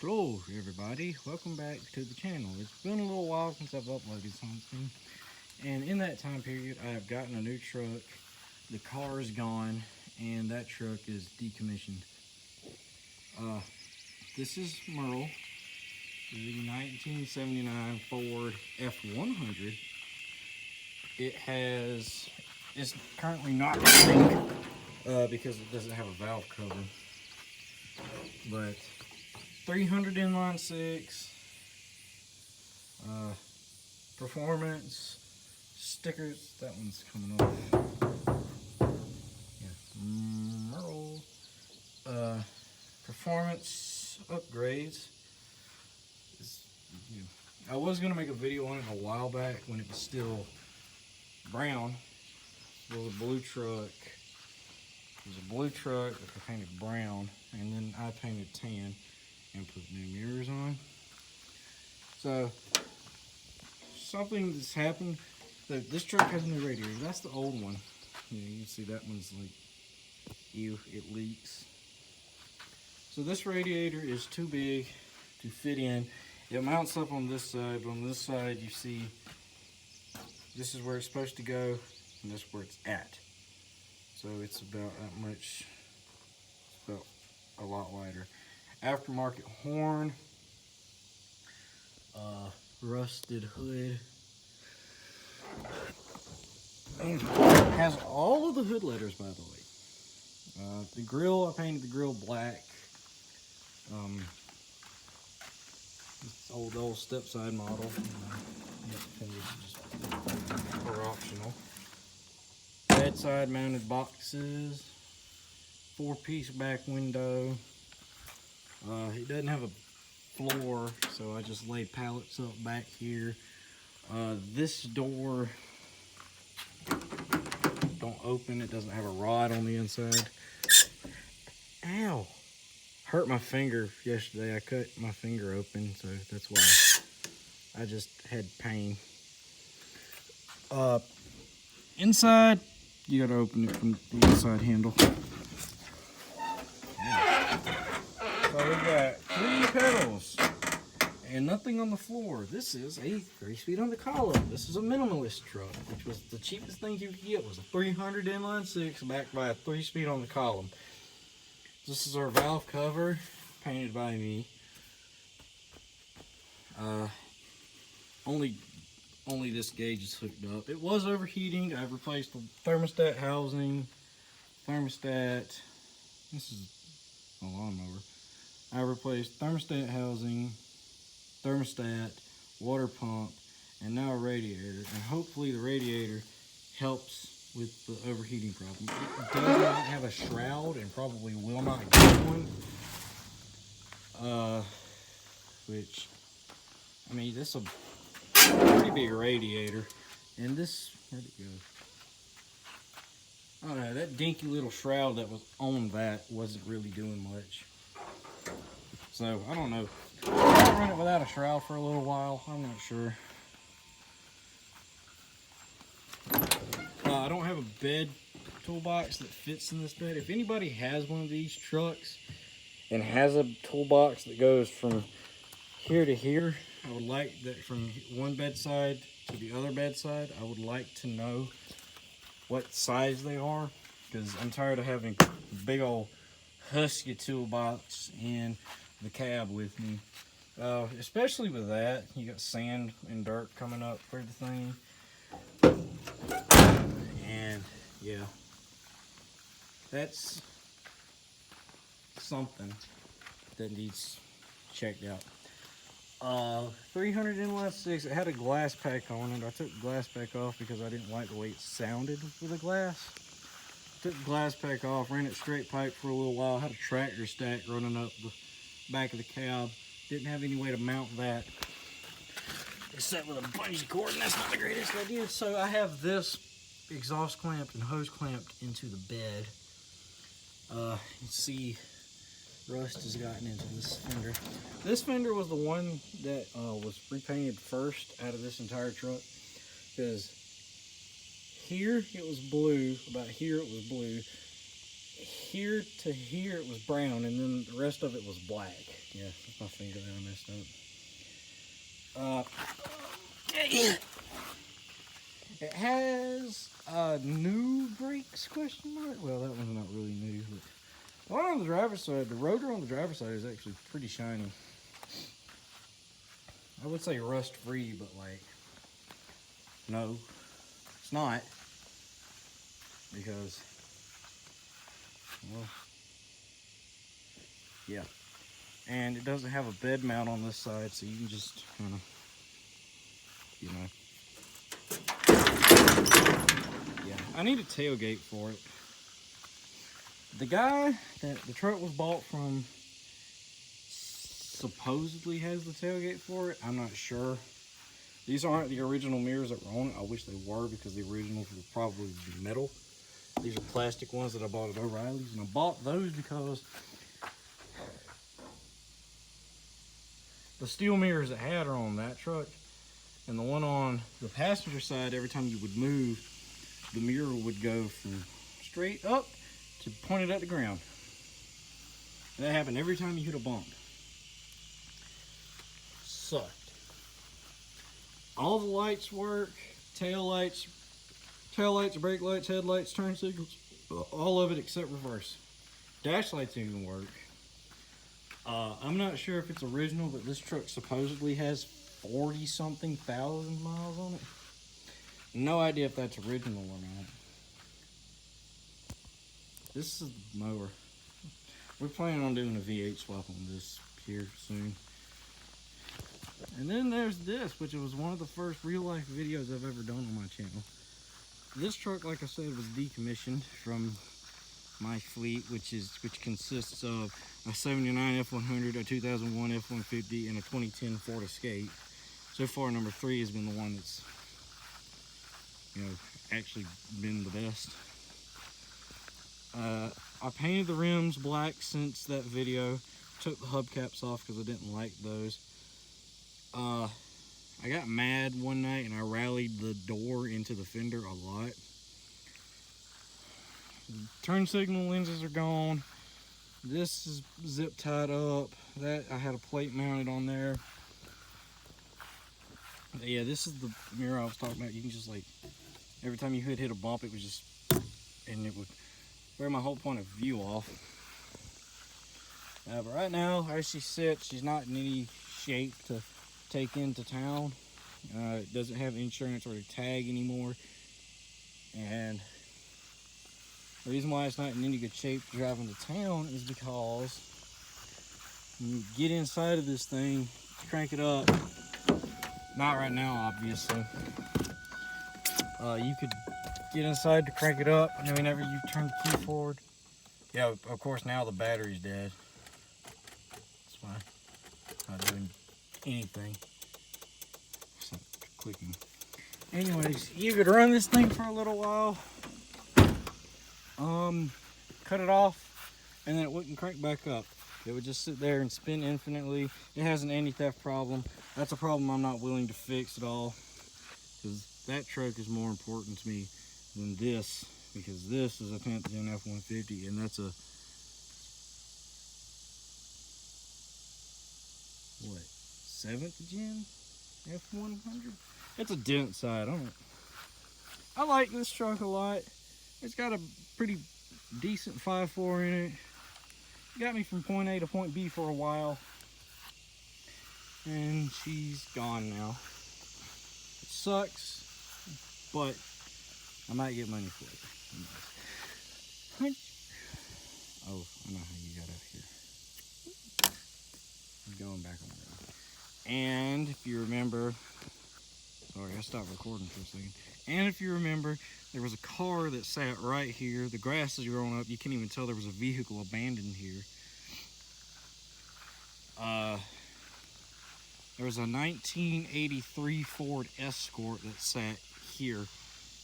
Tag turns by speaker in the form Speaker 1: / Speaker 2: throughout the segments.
Speaker 1: Hello everybody, welcome back to the channel. It's been a little while since I've uploaded something, and in that time period I have gotten a new truck. The car is gone and that truck is decommissioned. This is Merle, the 1979 Ford F100. It's currently not running because it doesn't have a valve cover, but 300 inline six, performance stickers. That one's coming off. Yeah, Merle. Performance upgrades. I was gonna make a video on it a while back when it was still brown. It was a blue truck. It was a blue truck that I painted brown, and then I painted tan and put new mirrors on. So something that's happened. This truck has a new radiator. That's the old one. You can see that one's like, ew, it leaks. So this radiator is too big to fit in. It mounts up on this side, but on this side you see this is where it's supposed to go, and this is where it's at. So it's about that much. It's about a lot wider. Aftermarket horn, rusted hood, and it has all of the hood letters, by the way. The grill, I painted the grill black. It's old step-side model. Are optional. Bedside mounted boxes, 4-piece back window. It doesn't have a floor, so I just laid pallets up back here. This door don't open. It doesn't have a rod on the inside. Ow! Hurt my finger yesterday. I cut my finger open, so that's why I just had pain. Inside, you gotta open it from the inside handle. So we've got 3 pedals and nothing on the floor. This is a 3-speed on the column. This is a minimalist truck, which was the cheapest thing you could get. Was a 300 inline 6 backed by a 3-speed on the column. This is our valve cover, painted by me. Only this gauge is hooked up. It was overheating. I've replaced the thermostat housing, thermostat. This is a lawnmower. I replaced thermostat housing, thermostat, water pump, and now a radiator. And hopefully the radiator helps with the overheating problem. It does not have a shroud and probably will not get one. Which, I mean, this is a pretty big radiator. And this, where'd it go? I don't know, that dinky little shroud that was on that wasn't really doing much. So, I don't know. I'll run it without a shroud for a little while. I'm not sure. I don't have a bed toolbox that fits in this bed. If anybody has one of these trucks and has a toolbox that goes from here to here, I would like that from one bedside to the other bedside. I would like to know what size they are, because I'm tired of having a big old husky toolbox in the cab with me. Especially with that, you got sand and dirt coming up for the thing. And yeah, that's something that needs checked out. 300 inline 6, it had a glass pack on it. I took the glass pack off because I didn't like the way it sounded with the glass. Took the glass pack off, ran it straight pipe for a little while, had a tractor stack running up the back of the cab. Didn't have any way to mount that except with a bungee cord, and that's not the greatest idea. So I have this exhaust clamped and hose clamped into the bed. You see rust has gotten into this fender. This fender was the one that was repainted first out of this entire truck, because here it was blue, about here it was blue, here to here it was brown, and then the rest of it was black. Yeah, that's my finger that I messed up. It has new brakes, question mark. Well, that one's not really new, but the one on the driver's side, the rotor on the driver's side is actually pretty shiny. I would say rust free, but like, no, it's not, because, well, yeah. And it doesn't have a bed mount on this side, so you can just kind of, you know. Yeah, I need a tailgate for it. The guy that the truck was bought from supposedly has the tailgate for it. I'm not sure. These aren't the original mirrors that were on it. I wish they were, because the originals were probably metal. These are plastic ones that I bought at O'Reilly's, and I bought those because the steel mirrors that had are on that truck, and the one on the passenger side, every time you would move, the mirror would go from straight up to pointed at the ground. And that happened every time you hit a bump. Sucked. All the lights work, tail lights, brake lights, headlights, turn signals, all of it except reverse. Dash lights even work. I'm not sure if it's original, but this truck supposedly has 40-something thousand miles on it. No idea if that's original or not. This is the mower. We're planning on doing a V8 swap on this here soon. And then there's this, which was one of the first real life videos I've ever done on my channel. This truck, like I said, was decommissioned from my fleet, which consists of a 79 F100, a 2001 F150, and a 2010 Ford Escape. So far, number 3 has been the one that's, you know, actually been the best. I painted the rims black since that video. Took the hubcaps off because I didn't like those. I got mad one night and I rallied the door into the fender a lot. Turn signal lenses are gone. This is zip tied up. That I had a plate mounted on there. But yeah, this is the mirror I was talking about. You can just, like, every time you hit a bump, it was just, and it would wear my whole point of view off. But right now, as she sits, she's not in any shape to take into town. It doesn't have insurance or a tag anymore, and the reason why it's not in any good shape to drive into town is because when you get inside of this thing, crank it up, not right now obviously, you could get inside to crank it up, and then whenever you turn the key forward, yeah, of course now the battery's dead. That's why I'm not doing anything. It's not clicking. Anyways, you could run this thing for a little while, cut it off, and then it wouldn't crank back up. It would just sit there and spin infinitely. It has an anti-theft problem. That's a problem I'm not willing to fix at all, because that truck is more important to me than this, because this is a 10th gen F-150, and that's a, what, 7th gen F-100? It's a dent side. I like this truck a lot. It's got a pretty decent 5.4 in it. Got me from point A to point B for a while, and she's gone now. It sucks, but I might get money for it. Oh, I know how you got out here. I'm going back on the road. And if you remember, sorry, I stopped recording for a second. And if you remember, there was a car that sat right here. The grass is growing up. You can't even tell there was a vehicle abandoned here. There was a 1983 Ford Escort that sat here.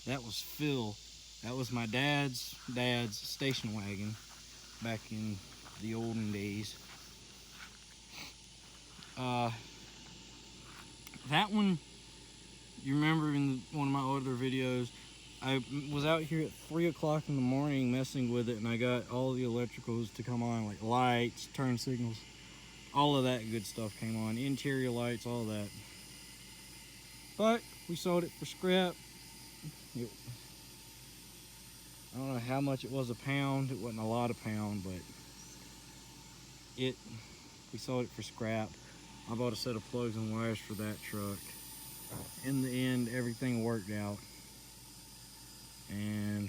Speaker 1: That was Phil. That was my dad's station wagon back in the olden days. That one, you remember in one of my older videos, I was out here at 3 o'clock in the morning messing with it, and I got all the electricals to come on, like lights, turn signals, all of that good stuff came on. Interior lights, all of that. But we sold it for scrap. I don't know how much it was a pound. It wasn't a lot of pound, but we sold it for scrap. I bought a set of plugs and wires for that truck. In the end, everything worked out. And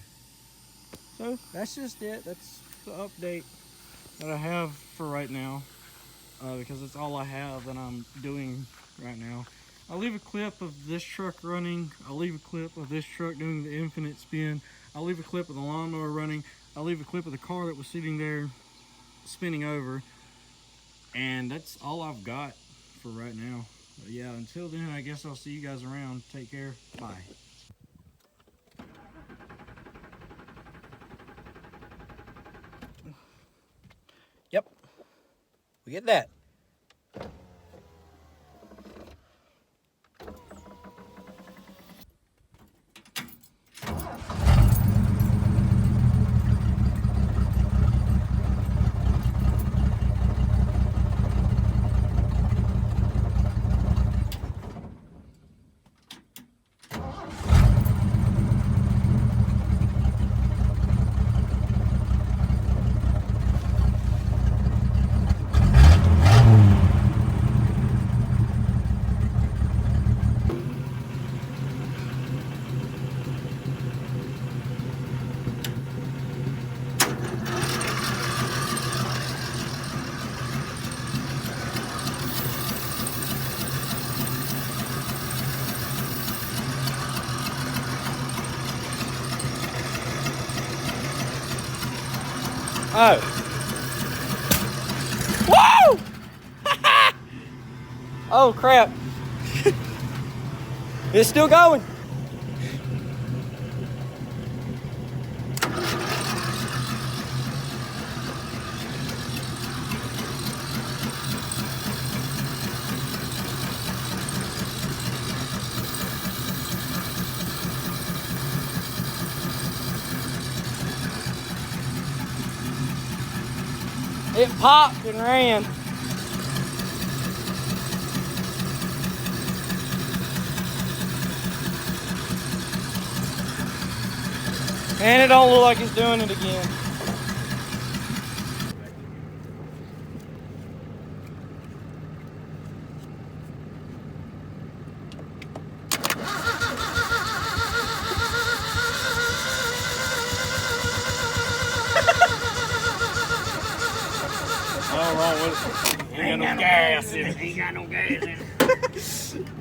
Speaker 1: so that's just it. That's the update that I have for right now, because it's all I have that I'm doing right now. I'll leave a clip of this truck running. I'll leave a clip of this truck doing the infinite spin. I'll leave a clip of the lawnmower running. I'll leave a clip of the car that was sitting there spinning over. And that's all I've got for right now. But yeah, until then, I guess I'll see you guys around. Take care. Bye. Yep. We get that. Oh. Woo! Oh crap. It's still going. It popped and ran. And it don't look like it's doing it again. Ain't got no gas in it. Ain't got no gas in it.